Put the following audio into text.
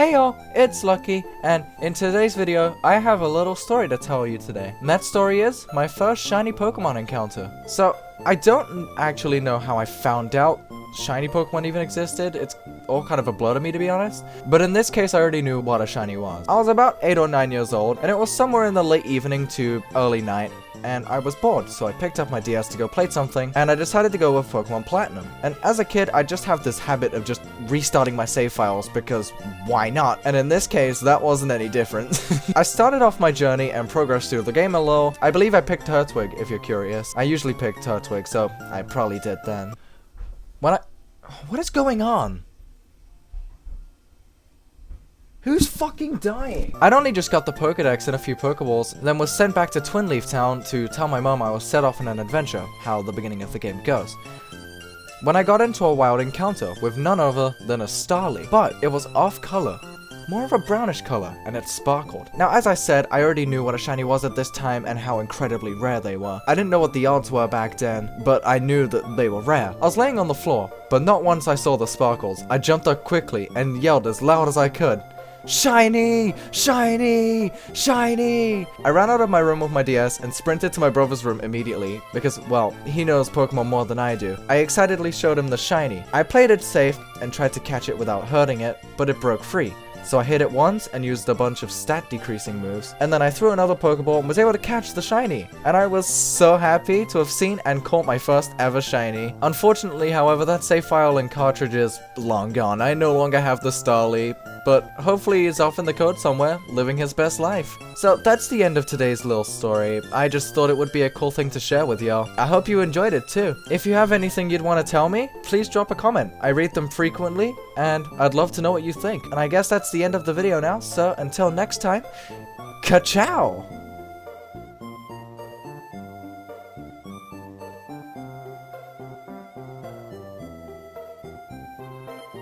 Hey y'all, it's Lucky, and in today's video, I have a little story to tell you today. And that story is my first shiny Pokemon encounter. So, I don't actually know how I found out shiny Pokemon even existed. It's all kind of a blur to me, to be honest. But in this case, I already knew what a shiny was. I was about 8 or 9 years old, and it was somewhere in the late evening to early night. And I was bored, so I picked up my DS to go play something, and I decided to go with Pokemon Platinum. And as a kid, I just have this habit of just restarting my save files, because why not? And in this case, that wasn't any different. I started off my journey and progressed through the game a little. I believe I picked Turtwig, if you're curious. I usually pick Turtwig, so I probably did then. What is going on? Who's fucking dying? I'd only just got the Pokedex and a few Pokeballs, then was sent back to Twin Leaf Town to tell my mom I was set off on an adventure, how the beginning of the game goes. When I got into a wild encounter with none other than a Starly, but it was off color, more of a brownish color, and it sparkled. Now, as I said, I already knew what a shiny was at this time and how incredibly rare they were. I didn't know what the odds were back then, but I knew that they were rare. I was laying on the floor, but not once I saw the sparkles. I jumped up quickly and yelled as loud as I could. Shiny! Shiny! Shiny! I ran out of my room with my DS and sprinted to my brother's room immediately because, well, he knows Pokemon more than I do. I excitedly showed him the shiny. I played it safe and tried to catch it without hurting it, but it broke free. So I hit it once and used a bunch of stat decreasing moves, and then I threw another Pokeball and was able to catch the shiny. And I was so happy to have seen and caught my first ever shiny. Unfortunately, however, that save file and cartridge is long gone. I no longer have the Starly, but hopefully he's off in the code somewhere, living his best life. So that's the end of today's little story. I just thought it would be a cool thing to share with y'all. I hope you enjoyed it too. If you have anything you'd want to tell me, please drop a comment. I read them frequently, and I'd love to know what you think. And I guess that's the end of the video now, so until next time, ka-chow!